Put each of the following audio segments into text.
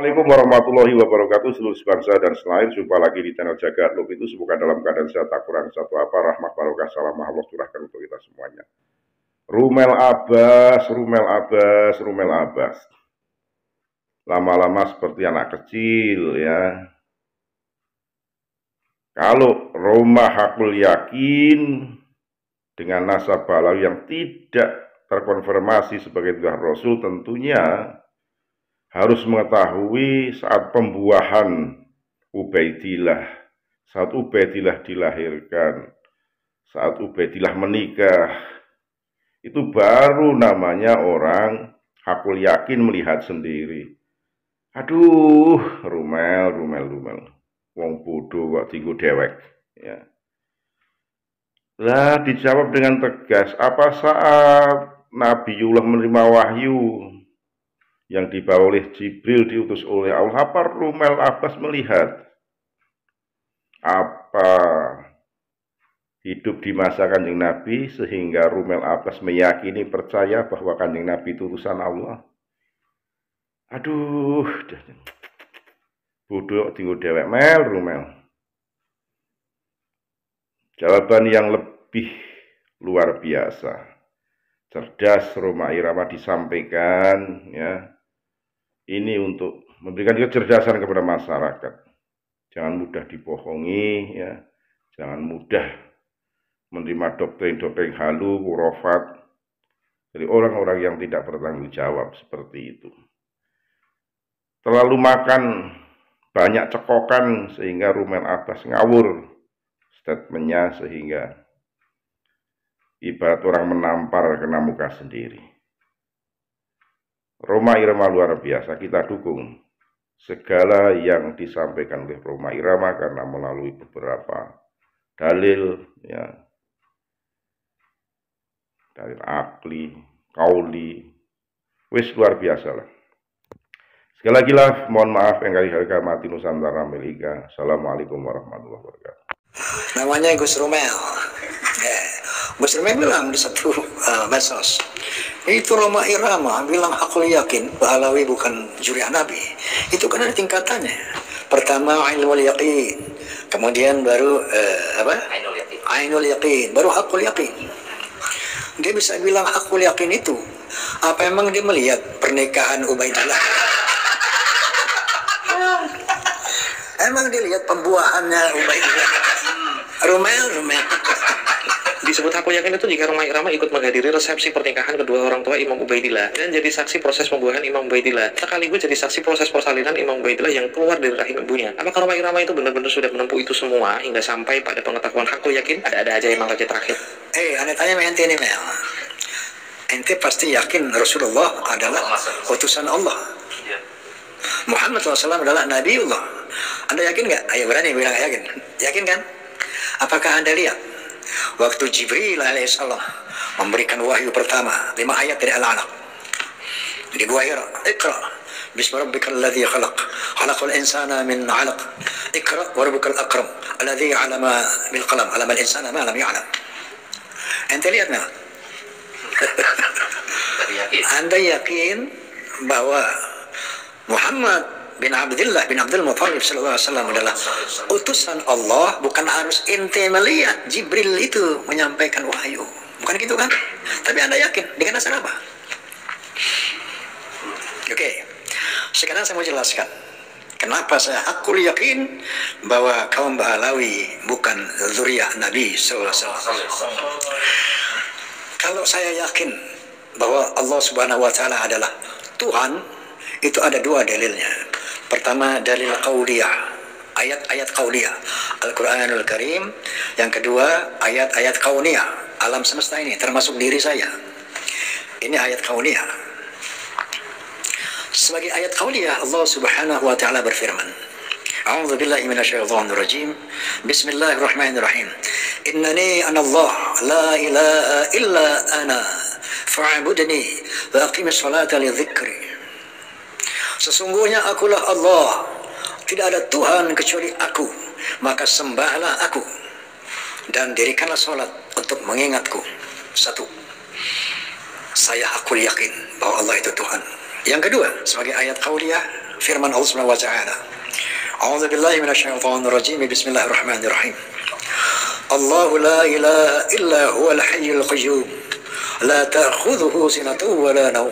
Assalamualaikum warahmatullahi wabarakatuh. Seluruh sebangsa dan selain jumpa lagi di channel Jaga Loop itu. Semoga dalam keadaan sehat, tak kurang satu apa, rahmat barokah salam Allah curahkan untuk kita semuanya. Rumel Abbas, Rumel Abbas, Rumel Abbas. Lama-lama seperti anak kecil ya. Kalau Roma Hakul Yakin dengan nasab Balawi yang tidak terkonfirmasi sebagai Tuhan Rasul, tentunya harus mengetahui saat pembuahan Ubaidillah, saat Ubaidillah dilahirkan, saat Ubaidillah menikah, itu baru namanya orang hakul yakin melihat sendiri. Aduh, Rumel, wong bodoh kok tinggu dewek. Ya. Lah dijawab dengan tegas, apa saat Nabiullah menerima wahyu yang dibawa oleh Jibril diutus oleh Allah, apa Rumel Abbas melihat? Apa hidup di masa Kanjeng Nabi sehingga Rumel Abbas meyakini percaya bahwa Kanjeng Nabi itu utusan Allah? Aduh, bodoh tinggal dewek mel Rumel. Jawaban yang lebih luar biasa, cerdas Roma Irama disampaikan ya. Ini untuk memberikan kecerdasan kepada masyarakat. Jangan mudah dibohongi ya. Jangan mudah menerima doktrin-doktrin halu, khurafat dari orang-orang yang tidak bertanggung jawab seperti itu. Terlalu makan banyak cekokan sehingga Rumel Abbas ngawur statementnya, sehingga ibarat orang menampar kena muka sendiri. Roma Irama luar biasa, kita dukung segala yang disampaikan oleh Roma Irama karena melalui beberapa dalil ya, dalil akli, kauli, wis luar biasa lah. Sekali lagi lah, mohon maaf yang kali harga mati Nusantara Melika. Assalamualaikum warahmatullahi wabarakatuh. Namanya Gus Rumel. Gus Rumel bilang di satu medsos, itu Roma Irama bilang hakul yakin Balawi bukan juriah Nabi. Itu kan ada tingkatannya. Pertama ainul yakin, kemudian baru ainul yakin, baru hakul yakin. Dia bisa bilang hakul yakin itu, apa emang dia melihat pernikahan Ubaidillah? Emang dia lihat pembuahannya Ubaidillah? Rumel. Disebut hakul yakin itu jika Roma Irama ikut menghadiri resepsi pernikahan kedua orang tua Imam Ubaidillah dan jadi saksi proses pembuahan Imam Ubaidillah, sekaligus jadi saksi proses persalinan Imam Ubaidillah yang keluar dari rahim ibunya. Apakah Roma Irama itu benar-benar sudah menempuh itu semua hingga sampai pada pengetahuan hakul yakin? Ada aja Imam Raja terakhir. Ane tanya sama ente nih Mel. Ente pasti yakin Rasulullah adalah utusan Allah. Muhammad SAW adalah Nabiullah. Anda yakin nggak? Ayo berani bilang yakin. Yakin kan? Apakah Anda lihat waktu Jibril alaihissalam memberikan wahyu pertama 5 ayat dari Al-Alaq di Gua Hira, Iqra bismi rabbikal ladzi khalaq khalaqal insana min 'alaq Iqra wa rabbukal akram alladzi 'allama bil qalam 'allama al insana ma lam ya'lam. Ente lihat nggak? Anda yakin bahwa Muhammad bin Abdullah bin Abdul Muttalib sallallahu alaihi wasallam adalah utusan Allah, bukan harus ente melihat Jibril itu menyampaikan wahyu. Bukan gitu kan? Tapi Anda yakin dengan dasar apa? Oke. Sekarang saya mau jelaskan kenapa saya hakul yakin bahwa kaum Balawi bukan zuriyah Nabi sallallahu alaihi wasallam. Kalau saya yakin bahwa Allah Subhanahu wa taala adalah Tuhan, itu ada 2 dalilnya. Pertama dalil qauliyah, ayat-ayat qauliyah Al-Qur'anul Karim. Yang kedua ayat-ayat kauniyah, alam semesta ini termasuk diri saya. Ini ayat kauniyah. Sebagai ayat kauniyah, Allah Subhanahu wa taala berfirman, A'udzu billahi minasyaitonir rajim. Bismillahirrahmanirrahim. Innani anallah la ilaha illa ana fa'budni wa aqimis salata li dzikri. Sesungguhnya akulah Allah, tidak ada Tuhan kecuali aku, maka sembahlah aku dan dirikanlah sholat untuk mengingatku. 1. Saya hakul yakin bahwa Allah itu Tuhan. Yang kedua, sebagai ayat qauliyah, firman Allah Subhanahu wa taala. A'udzu billahi minasyaitonir rajim. Bismillahirrahmanirrahim. Allahu la ilaha illa huwal hayyul qayyum. La ta'khudhuhu sinatun wa la nawm.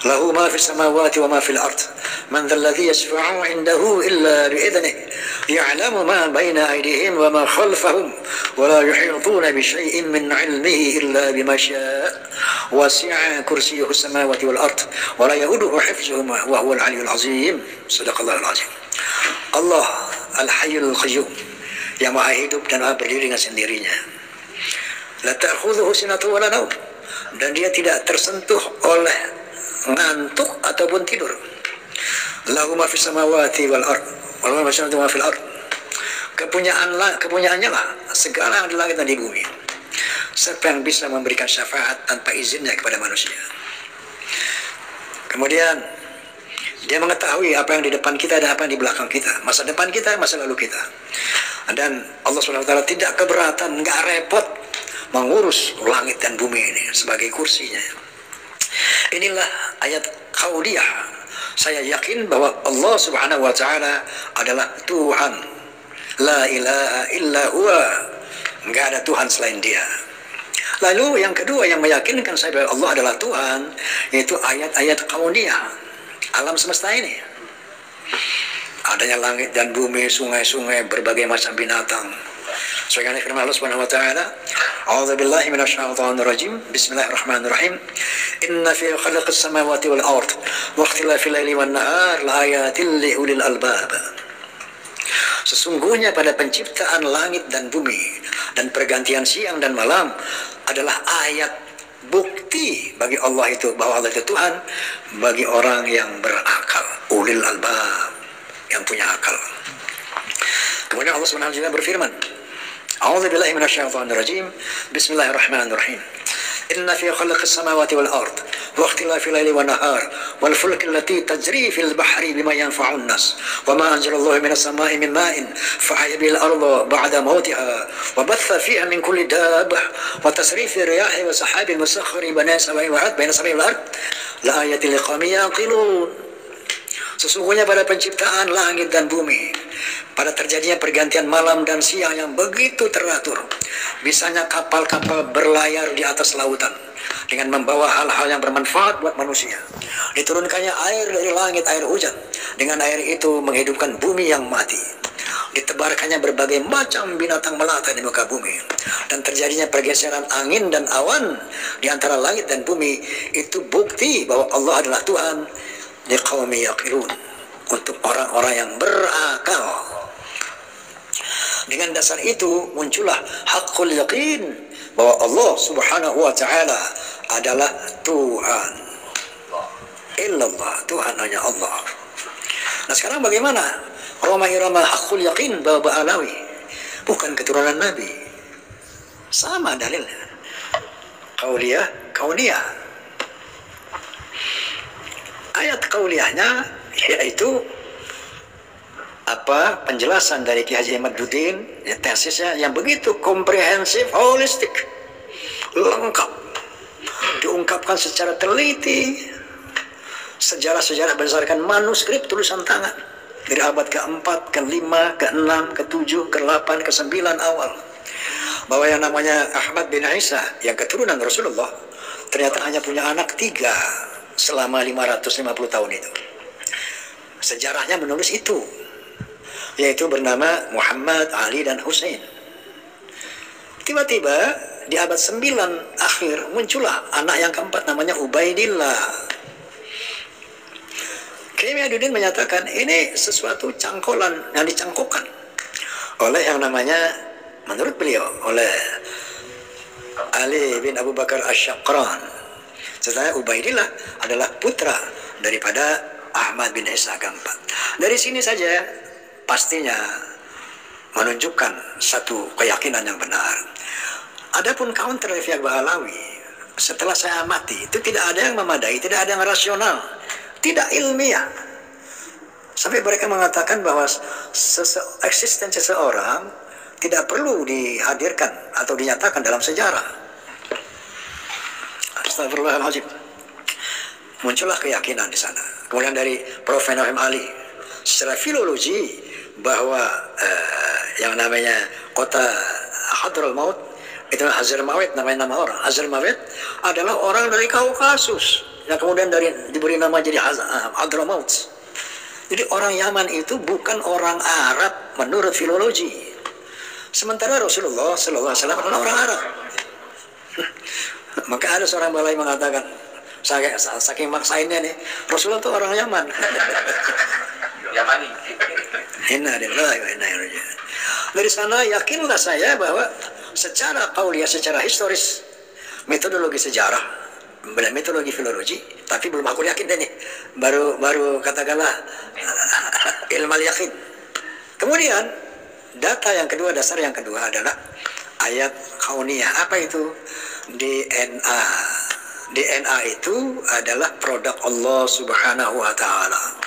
Lahu ma fis samawati wa ma fil ard. Man dhal ladzi yashfa'u 'indahu illa bi idhnihi. Ya'lamu ma bayna aydihim wa ma khalfahum wa la yuhituna bi syai'in min 'ilmihi illa bima syaa'. Wasi'a kursiyyuhu as-samawati wal ard wa la ya'uduhu hifdhuhuma wa huwal 'aliyyul 'azim. Shadaqallahul 'azim. Allah Al-Hayyul Qayyum, yang maha hidup dan maha berdiri dengan sendirinya. La ta'khudhuhu sinatun wa la nawm, dan dia tidak tersentuh oleh ngantuk ataupun tidur. Lahu ma fis samawati wal ard wa ma fil ard. Kepunyaannya lah segala yang di langit dan di bumi. Siapa yang bisa memberikan syafaat tanpa izinnya kepada manusia? Kemudian dia mengetahui apa yang di depan kita dan apa yang di belakang kita, masa depan kita, masa lalu kita. Dan Allah SWT tidak keberatan, nggak repot mengurus langit dan bumi ini sebagai kursinya. Inilah ayat qauliyah. Saya yakin bahwa Allah Subhanahu wa taala adalah Tuhan. La ilaha illa huwa. Enggak ada Tuhan selain Dia. Lalu yang kedua yang meyakinkan saya bahwa Allah adalah Tuhan, yaitu ayat-ayat qauliyah, alam semesta ini. Adanya langit dan bumi, sungai-sungai, berbagai macam binatang. Sebagaimana firman Allah Subhanahu wa taala, A'udzu billahi minasyaitonir rajim. Bismillahirrahmanirrahim. Inna fi khalaqis samawati wal ard wa ikhtilafil laili wan nahar laayatil liulil albab. Sesungguhnya pada penciptaan langit dan bumi dan pergantian siang dan malam adalah ayat bukti bagi Allah itu bahwa Allah itu Tuhan bagi orang yang berakal, ulil albab, yang punya akal. Kemudian Allah Subhanahu wa taala berfirman, A'udzu billahi minasyaitonir rajim. Bismillahirrahmanirrahim. Inna fi khalaqis samawati wal ard wa ikhtilafil laili wan nahar wal fulki allati tajri fil bahri bima yanfa'un nas wa ma anzalallahu minas samai min ma'in fa ahya bil arda ba'da mawtiha wa batha fiha min kulli dabbah wa tasrifir riyahi wa sahabin musakhkhari baina samai wal ard la ayatin liqaumin yaqilun. Sesungguhnya pada penciptaan langit dan bumi, pada terjadinya pergantian malam dan siang yang begitu teratur, bisanya kapal-kapal berlayar di atas lautan dengan membawa hal-hal yang bermanfaat buat manusia. Diturunkannya air dari langit, air hujan. Dengan air itu menghidupkan bumi yang mati. Ditebarkannya berbagai macam binatang melata di muka bumi. Dan terjadinya pergeseran angin dan awan di antara langit dan bumi. Itu bukti bahwa Allah adalah Tuhan liqaumi yaqilun, untuk orang-orang yang berakal. Dengan dasar itu muncullah haqqul yaqin bahwa Allah Subhanahu wa taala adalah Tuhan. Illallah, Tuhan hanya Allah. Nah sekarang bagaimana? Roma irama haqqul yaqin Baba Alawi bukan keturunan Nabi. Sama dalilnya. Qauliyah, kauniyah. Ayat qauliyahnya yaitu penjelasan dari Ki Haji Ahmaduddin, tesisnya yang begitu komprehensif, holistik, lengkap, diungkapkan secara teliti, sejarah-sejarah berdasarkan manuskrip tulisan tangan dari abad ke-4, ke-5, ke-6, ke-7, ke-8, ke-9 awal, bahwa yang namanya Ahmad bin Isa yang keturunan Rasulullah ternyata hanya punya anak 3 selama 550 tahun itu. Sejarahnya menulis itu, yaitu bernama Muhammad, Ali, dan Hussein. Tiba-tiba di abad 9 akhir muncullah anak yang keempat namanya Ubaidillah. Kiai Ahmaduddin menyatakan ini sesuatu cangkolan yang dicangkokkan oleh yang namanya, menurut beliau, oleh Ali bin Abu Bakar Asy-Syaqran. Setelah Ubaidillah adalah putra daripada Ahmad bin Isa keempat. Dari sini saja pastinya menunjukkan satu keyakinan yang benar. Adapun counter dari pihak Bahalawi, setelah saya amati, itu tidak ada yang memadai, tidak ada yang rasional, tidak ilmiah. Sampai mereka mengatakan bahwa eksistensi seseorang tidak perlu dihadirkan atau dinyatakan dalam sejarah. Astagfirullahaladzim. Muncullah keyakinan di sana. Kemudian dari Prof. Naim Ali secara filologi bahwa yang namanya kota Hadraul Maut itu Hazarmawet, namanya nama orang. Hazarmawet adalah orang dari Kaukasus yang kemudian diberi nama jadi Hadraul Maut. Jadi orang Yaman itu bukan orang Arab menurut filologi. Sementara Rasulullah SAW adalah orang Arab. Maka ada seorang balai mengatakan, saking maksainnya nih, Rasulullah itu orang Yaman. Yamani. Inna lillahi wa inna ilaihi raji'un. Dari sana yakinlah saya bahwa secara qauliyah, secara historis, metodologi sejarah, metodologi filologi, tapi belum aku yakin deh nih, baru katakanlah ilmal yakin. Kemudian data yang kedua, dasar yang kedua adalah ayat kauniyah. Apa itu? DNA. DNA itu adalah produk Allah Subhanahu wa Ta'ala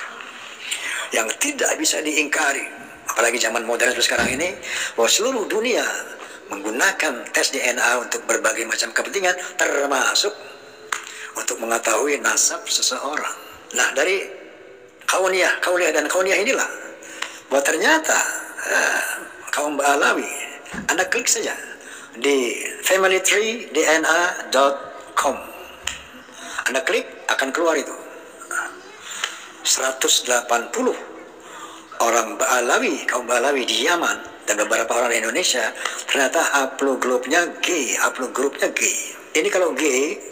yang tidak bisa diingkari, apalagi zaman modern sekarang ini, bahwa seluruh dunia menggunakan tes DNA untuk berbagai macam kepentingan, termasuk untuk mengetahui nasab seseorang. Nah, dari kauniyah dan kauniyah inilah bahwa ternyata kaum Ba'alawi, Anda klik saja di familytreedna.com, Anda klik akan keluar itu 180 orang Ba'alawi, kaum Ba'alawi di Yaman dan beberapa orang di Indonesia, ternyata haplogrupnya G, haplogrupnya G. Ini kalau G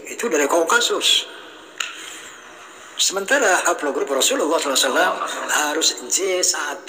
itu dari Kaukasus. Sementara haplogrup Rasulullah SAW harus J1.